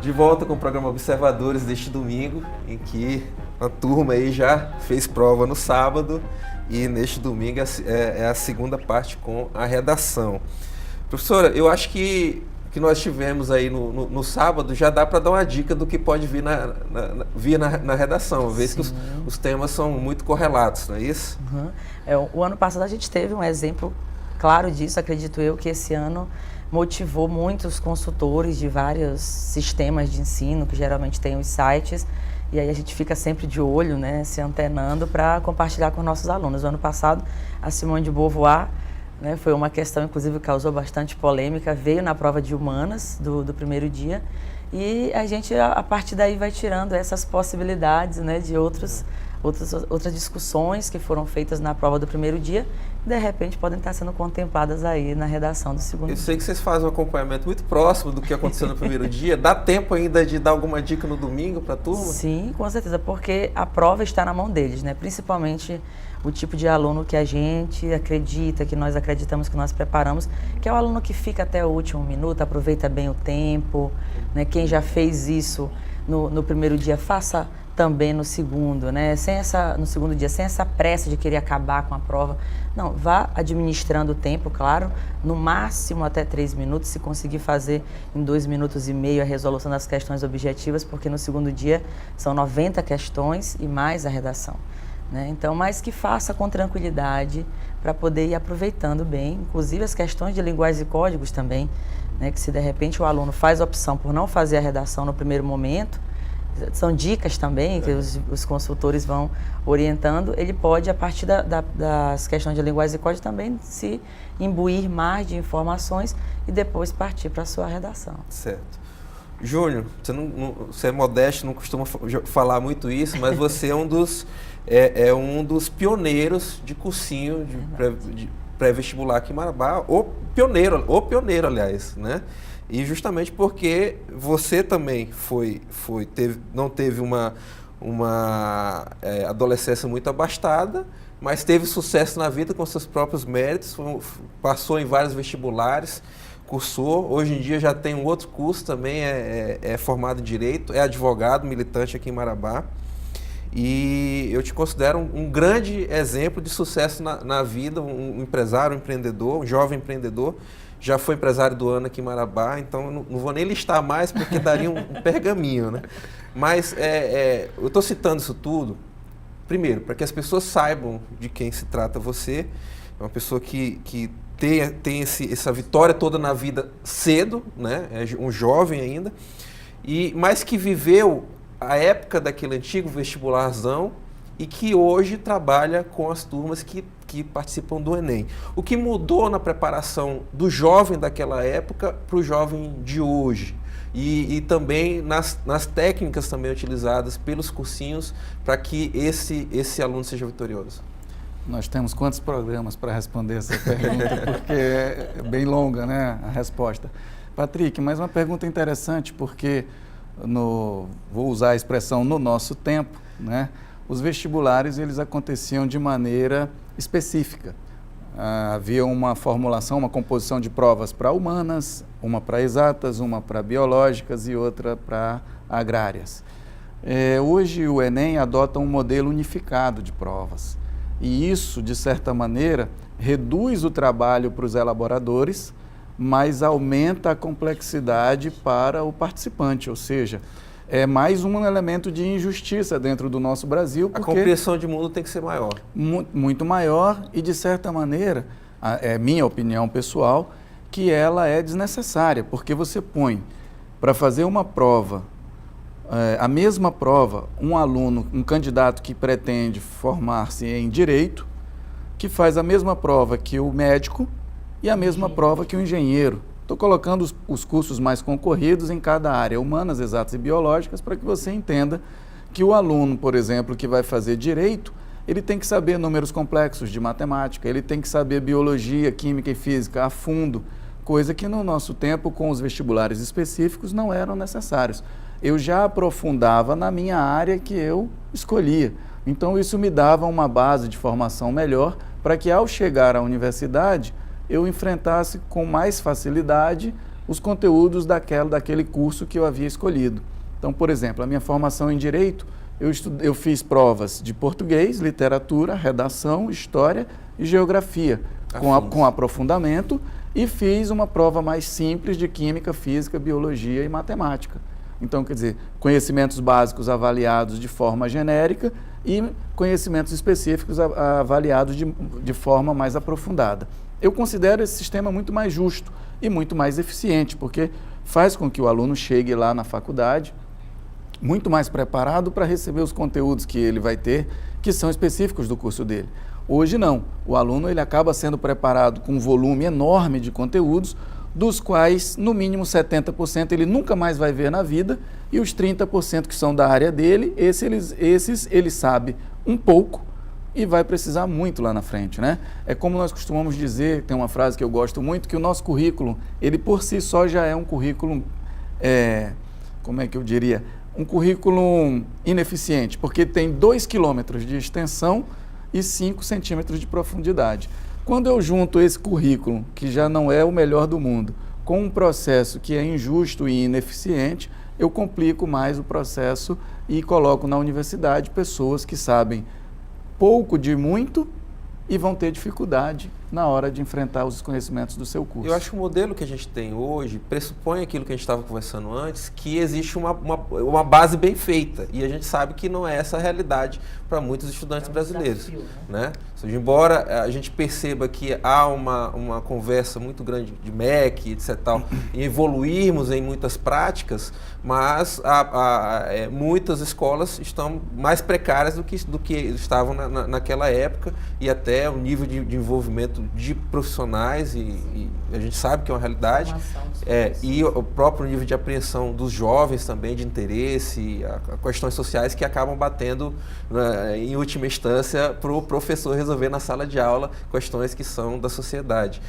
De volta com o programa Observadores deste domingo, em que a turma aí já fez prova no sábado e neste domingo é a segunda parte com a redação. Professora, eu acho que nós tivemos aí no sábado já dá para dar uma dica do que pode vir na redação, uma vez que os temas são muito correlatos, não é isso? O ano passado a gente teve um exemplo claro disso, acredito eu, que esse ano motivou muitos consultores de vários sistemas de ensino, que geralmente têm os sites, e aí a gente fica sempre de olho, né, se antenando para compartilhar com nossos alunos. O ano passado, a Simone de Beauvoir, né, foi uma questão, inclusive, que causou bastante polêmica, veio na prova de humanas do primeiro dia, e a gente, a partir daí, vai tirando essas possibilidades, né, de outras discussões que foram feitas na prova do primeiro dia, de repente podem estar sendo contempladas aí na redação do segundo dia. Eu sei que vocês fazem um acompanhamento muito próximo do que aconteceu no primeiro dia. Dá tempo ainda de dar alguma dica no domingo para a turma? Sim, com certeza, porque a prova está na mão deles, né? Principalmente o tipo de aluno que a gente acredita, que nós acreditamos, que nós preparamos, que é o aluno que fica até o último minuto, aproveita bem o tempo, né? Quem já fez isso no primeiro dia, faça também no segundo, né? No segundo dia, sem essa pressa de querer acabar com a prova. Não, vá administrando o tempo, claro, no máximo até 3 minutos, se conseguir fazer em 2 minutos e meio a resolução das questões objetivas, porque no segundo dia são 90 questões e mais a redação, né? Então, mas que faça com tranquilidade para poder ir aproveitando bem, inclusive as questões de linguagens e códigos também, né? Que se de repente o aluno faz a opção por não fazer a redação no primeiro momento, são dicas também que os consultores vão orientando, ele pode, a partir das questões de linguagem e código, também se imbuir mais de informações e depois partir para a sua redação. Certo. Júnior, você é modesto, não costuma falar muito isso, mas você é um dos pioneiros de cursinho de pré-vestibular aqui em Marabá, ou pioneiro, aliás, né? E justamente porque você também não teve uma adolescência muito abastada, mas teve sucesso na vida com seus próprios méritos, passou em vários vestibulares, cursou, hoje em dia já tem um outro curso também, é formado em Direito, é advogado, militante aqui em Marabá. E eu te considero um grande exemplo de sucesso na vida, um empresário, um empreendedor, um jovem empreendedor. Já foi empresário do ano aqui em Marabá, então não vou nem listar mais porque daria um pergaminho, né? Mas eu estou citando isso tudo, primeiro, para que as pessoas saibam de quem se trata você. É uma pessoa que tem essa vitória toda na vida cedo, né? É um jovem ainda, mas que viveu a época daquele antigo vestibularzão e que hoje trabalha com as turmas que participam do Enem. O que mudou na preparação do jovem daquela época para o jovem de hoje? E também nas técnicas também utilizadas pelos cursinhos para que esse aluno seja vitorioso. Nós temos quantos programas para responder essa pergunta, porque é bem longa, né, a resposta. Patrick, mas uma pergunta interessante, porque vou usar a expressão no nosso tempo, né? Os vestibulares eles aconteciam de maneira específica. Havia uma formulação, uma composição de provas para humanas, uma para exatas, uma para biológicas e outra para agrárias. Hoje o Enem adota um modelo unificado de provas e isso, de certa maneira, reduz o trabalho para os elaboradores, mas aumenta a complexidade para o participante, ou seja, é mais um elemento de injustiça dentro do nosso Brasil. A compreensão de mundo tem que ser maior. Muito maior e, de certa maneira, é minha opinião pessoal, que ela é desnecessária, porque você põe para fazer uma prova, a mesma prova, um aluno, um candidato que pretende formar-se em Direito, que faz a mesma prova que o médico e a mesma prova que o engenheiro. Estou colocando os cursos mais concorridos em cada área, humanas, exatas e biológicas, para que você entenda que o aluno, por exemplo, que vai fazer Direito, ele tem que saber números complexos de matemática, ele tem que saber biologia, química e física a fundo, coisa que no nosso tempo, com os vestibulares específicos, não eram necessários. Eu já aprofundava na minha área que eu escolhia. Então, isso me dava uma base de formação melhor para que, ao chegar à universidade, eu enfrentasse com mais facilidade os conteúdos daquele curso que eu havia escolhido. Então, por exemplo, a minha formação em Direito, eu fiz provas de português, literatura, redação, história e geografia, com aprofundamento, e fiz uma prova mais simples de química, física, biologia e matemática. Então, quer dizer, conhecimentos básicos avaliados de forma genérica e conhecimentos específicos avaliados de forma mais aprofundada. Eu considero esse sistema muito mais justo e muito mais eficiente, porque faz com que o aluno chegue lá na faculdade muito mais preparado para receber os conteúdos que ele vai ter, que são específicos do curso dele. Hoje não, o aluno ele acaba sendo preparado com um volume enorme de conteúdos, dos quais, no mínimo 70% ele nunca mais vai ver na vida, e os 30% que são da área dele, esses ele sabe um pouco e vai precisar muito lá na frente, né? É como nós costumamos dizer, tem uma frase que eu gosto muito, que o nosso currículo, ele por si só já é um currículo, como é que eu diria? Um currículo ineficiente, porque tem 2 quilômetros de extensão e 5 centímetros de profundidade. Quando eu junto esse currículo, que já não é o melhor do mundo, com um processo que é injusto e ineficiente, eu complico mais o processo e coloco na universidade pessoas que sabem pouco de muito e vão ter dificuldade na hora de enfrentar os conhecimentos do seu curso. Eu acho que o modelo que a gente tem hoje pressupõe aquilo que a gente estava conversando antes, que existe uma base bem feita, e a gente sabe que não é essa a realidade para muitos estudantes brasileiros. Desafio, né? Embora a gente perceba que há uma conversa muito grande de MEC, etc. Tal, e evoluirmos em muitas práticas, mas muitas escolas estão mais precárias do que estavam naquela época, e até o nível de envolvimento de profissionais, e a gente sabe que é uma realidade, e o próprio nível de apreensão dos jovens também, de interesse, a questões sociais que acabam batendo, em última instância, para o professor resolver na sala de aula questões que são da sociedade.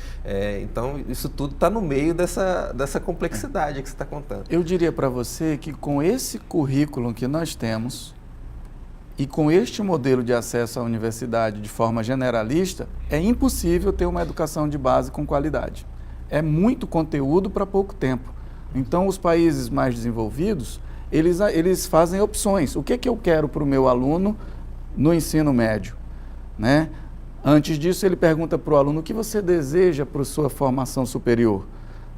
Então, isso tudo está no meio dessa complexidade que você está contando. Eu diria para você que com esse currículo que nós temos, e com este modelo de acesso à universidade de forma generalista, é impossível ter uma educação de base com qualidade. É muito conteúdo para pouco tempo. Então, os países mais desenvolvidos, eles fazem opções. O que eu quero para o meu aluno no ensino médio? Né? Antes disso, ele pergunta para o aluno o que você deseja para a sua formação superior.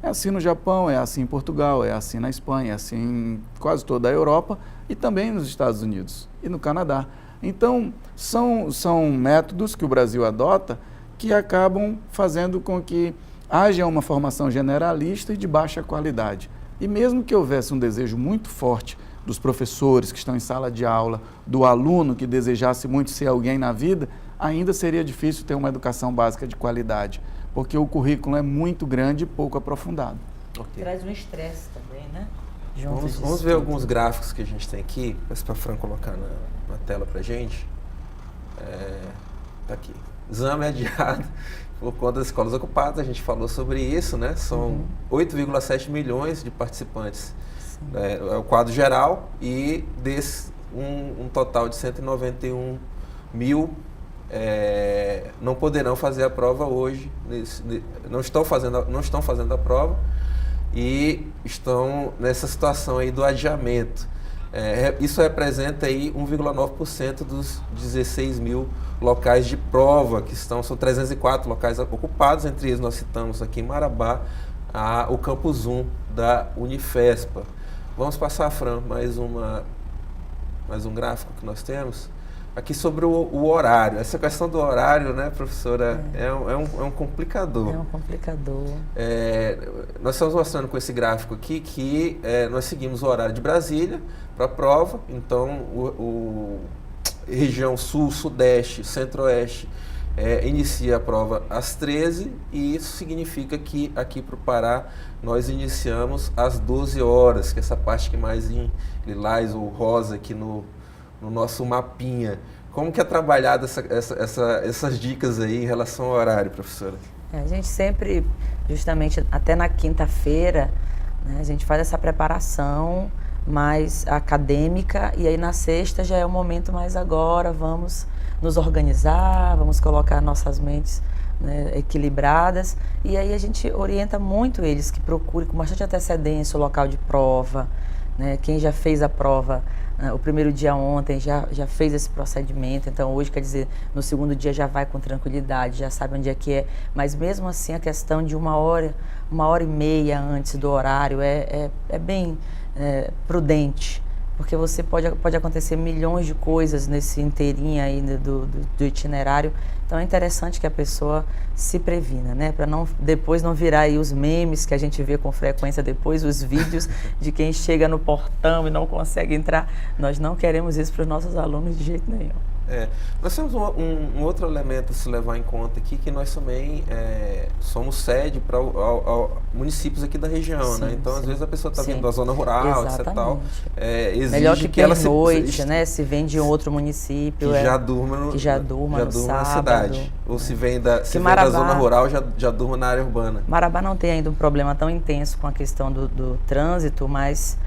É assim no Japão, é assim em Portugal, é assim na Espanha, é assim em quase toda a Europa e também nos Estados Unidos e no Canadá. Então, são métodos que o Brasil adota que acabam fazendo com que haja uma formação generalista e de baixa qualidade. E mesmo que houvesse um desejo muito forte dos professores que estão em sala de aula, do aluno que desejasse muito ser alguém na vida, ainda seria difícil ter uma educação básica de qualidade, porque o currículo é muito grande e pouco aprofundado. Okay. Traz um estresse também, né? Vamos ver alguns gráficos que a gente tem aqui, para a Fran colocar na tela para a gente. Tá aqui. Exame adiado por conta das escolas ocupadas, a gente falou sobre isso, né? São 8,7 milhões de participantes. É o quadro geral, e desse um total de 191 mil não poderão fazer a prova hoje, não estão fazendo a prova e estão nessa situação aí do adiamento. Isso representa aí 1,9% dos 16 mil locais de prova, são 304 locais ocupados, entre eles nós citamos aqui em Marabá o Campus 1 da Unifespa. Vamos passar, Fran, mais um gráfico que nós temos. Aqui sobre o horário. Essa questão do horário, né, professora, é um complicador. É um complicador. Nós estamos mostrando com esse gráfico aqui que nós seguimos o horário de Brasília para a prova. Então, região sul, sudeste, centro-oeste inicia a prova às 13h, e isso significa que aqui para o Pará nós iniciamos às 12 horas, que é essa parte que mais em lilás ou rosa aqui no nosso mapinha. Como que é trabalhado essas dicas aí em relação ao horário, professora? A gente sempre, justamente até na quinta-feira, né, a gente faz essa preparação mais acadêmica, e aí na sexta já é o momento mais agora, vamos nos organizar, vamos colocar nossas mentes né, equilibradas, e aí a gente orienta muito eles que procurem com bastante antecedência o local de prova, né, quem já fez a prova o primeiro dia ontem já fez esse procedimento, então hoje, quer dizer, no segundo dia já vai com tranquilidade, já sabe onde é que é, mas mesmo assim a questão de 1h30 antes do horário é bem prudente, porque você pode acontecer milhões de coisas nesse inteirinho aí do itinerário, então é interessante que a pessoa se previna, né, para depois não virar aí os memes que a gente vê com frequência depois, os vídeos de quem chega no portão e não consegue entrar. Nós não queremos isso para os nossos alunos de jeito nenhum. Nós temos um outro elemento a se levar em conta aqui, que nós também somos sede para municípios aqui da região, né? Então, às vezes a pessoa está vindo da zona rural, etc. Tal, exige melhor que ela noite, né? Se vem de outro município, que já durma no sábado, na cidade, ou se vem da zona rural, já durma na área urbana. Marabá não tem ainda um problema tão intenso com a questão do trânsito, mas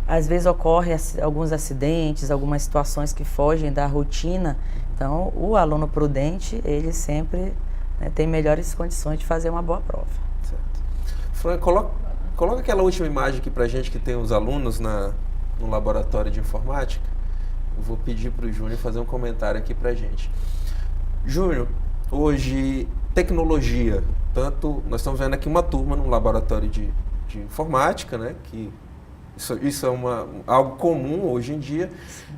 às vezes ocorrem alguns acidentes, algumas situações que fogem da rotina. Então, o aluno prudente, ele sempre tem melhores condições de fazer uma boa prova. Certo. Fran, coloca aquela última imagem aqui pra gente que tem os alunos no laboratório de informática. Eu vou pedir para o Júnior fazer um comentário aqui pra gente. Júnior, hoje, tecnologia, nós estamos vendo aqui uma turma no laboratório de informática, né, que isso é algo comum hoje em dia,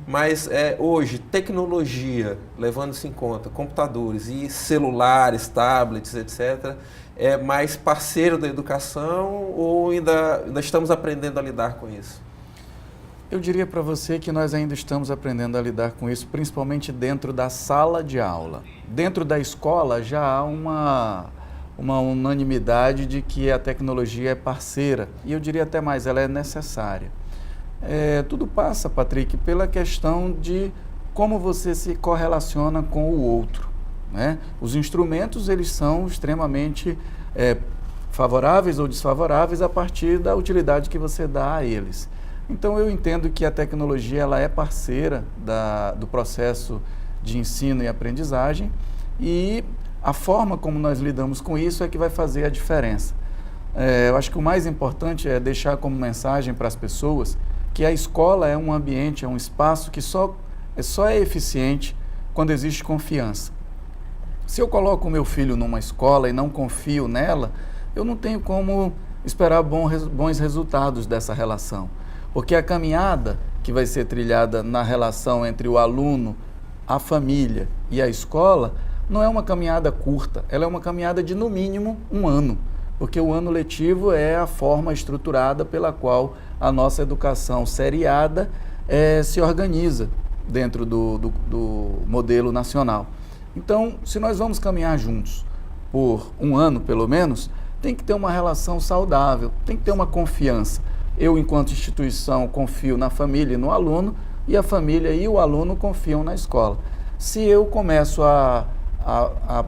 mas hoje, tecnologia, levando-se em conta computadores e celulares, tablets, etc., é mais parceiro da educação ou ainda estamos aprendendo a lidar com isso? Eu diria para você que nós ainda estamos aprendendo a lidar com isso, principalmente dentro da sala de aula. Dentro da escola já há uma unanimidade de que a tecnologia é parceira, e eu diria até mais, ela é necessária. Tudo passa, Patrick, pela questão de como você se correlaciona com o outro, né? Os instrumentos, eles são extremamente favoráveis ou desfavoráveis a partir da utilidade que você dá a eles. Então, eu entendo que a tecnologia ela é parceira do processo de ensino e aprendizagem, e a forma como nós lidamos com isso é que vai fazer a diferença. Eu acho que o mais importante é deixar como mensagem para as pessoas que a escola é um ambiente, é um espaço que só é eficiente quando existe confiança. Se eu coloco o meu filho numa escola e não confio nela, eu não tenho como esperar bons resultados dessa relação. Porque a caminhada que vai ser trilhada na relação entre o aluno, a família e a escola não é uma caminhada curta, ela é uma caminhada de no mínimo 1 ano, porque o ano letivo é a forma estruturada pela qual a nossa educação seriada se organiza dentro do modelo nacional. Então, se nós vamos caminhar juntos por 1 ano pelo menos, tem que ter uma relação saudável, tem que ter uma confiança. Eu, enquanto instituição, confio na família e no aluno, e a família e o aluno confiam na escola. Se eu começo a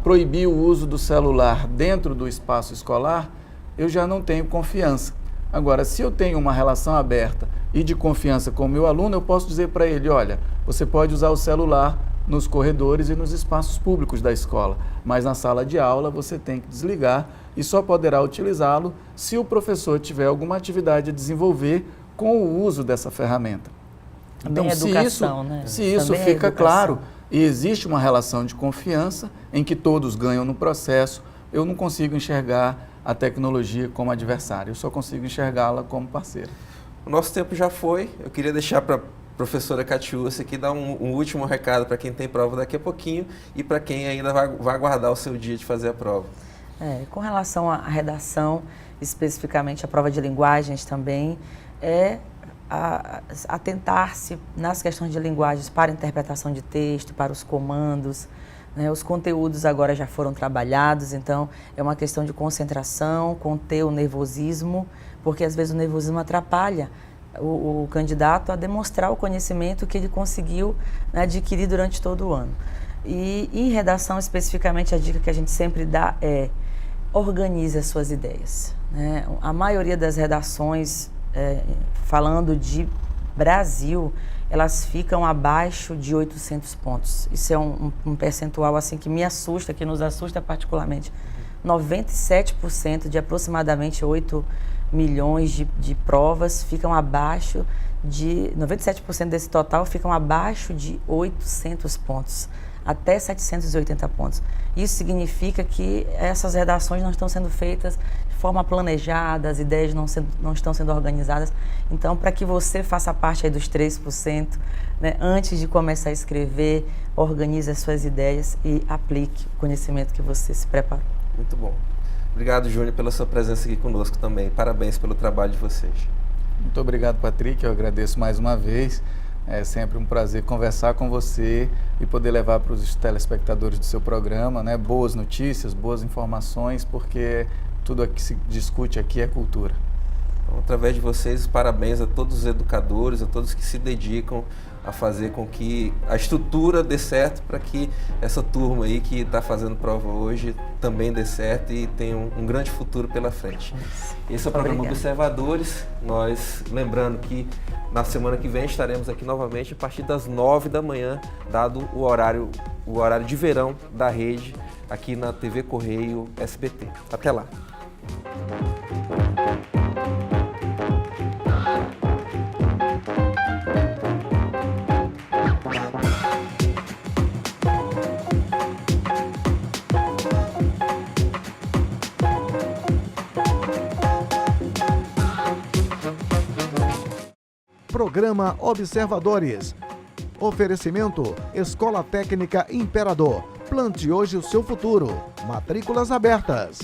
proibir o uso do celular dentro do espaço escolar, eu já não tenho confiança. Agora, se eu tenho uma relação aberta e de confiança com o meu aluno, eu posso dizer para ele, olha, você pode usar o celular nos corredores e nos espaços públicos da escola, mas na sala de aula você tem que desligar e só poderá utilizá-lo se o professor tiver alguma atividade a desenvolver com o uso dessa ferramenta. Então, se isso fica claro e existe uma relação de confiança em que todos ganham no processo, eu não consigo enxergar a tecnologia como adversária, eu só consigo enxergá-la como parceira. O nosso tempo já foi, eu queria deixar para a professora Catiúcia aqui dar um último recado para quem tem prova daqui a pouquinho e para quem ainda vai aguardar o seu dia de fazer a prova. Com relação à redação, especificamente a prova de linguagens também, atentar-se nas questões de linguagens para a interpretação de texto, para os comandos, né? Os conteúdos agora já foram trabalhados, então é uma questão de concentração, conter o nervosismo, porque às vezes o nervosismo atrapalha o candidato a demonstrar o conhecimento que ele conseguiu, né, adquirir durante todo o ano. E em redação, especificamente, a dica que a gente sempre dá é organize as suas ideias, né? A maioria das redações, falando de Brasil, elas ficam abaixo de 800 pontos. Isso é um percentual assim que me assusta, que nos assusta particularmente. 97% de aproximadamente 8 milhões de provas ficam abaixo de... 97% desse total ficam abaixo de 800 pontos, até 780 pontos. Isso significa que essas redações não estão sendo feitas de forma planejada, as ideias não estão sendo organizadas. Então, para que você faça parte aí dos 3%, né, antes de começar a escrever, organize as suas ideias e aplique o conhecimento que você se preparou. Muito bom. Obrigado, Júnior, pela sua presença aqui conosco também. Parabéns pelo trabalho de vocês. Muito obrigado, Patrick. Eu agradeço mais uma vez. É sempre um prazer conversar com você e poder levar para os telespectadores do seu programa, né, boas notícias, boas informações, porque tudo o que se discute aqui é cultura. Então, através de vocês, parabéns a todos os educadores, a todos que se dedicam a fazer com que a estrutura dê certo para que essa turma aí que está fazendo prova hoje também dê certo e tenha um grande futuro pela frente. Esse é o programa Observadores. Nós lembrando que na semana que vem estaremos aqui novamente a partir das 9 da manhã, dado o horário de verão da rede aqui na TV Correio SBT. Até lá. Programa Observadores. Oferecimento: Escola Técnica Imperador. Plante hoje o seu futuro. Matrículas abertas.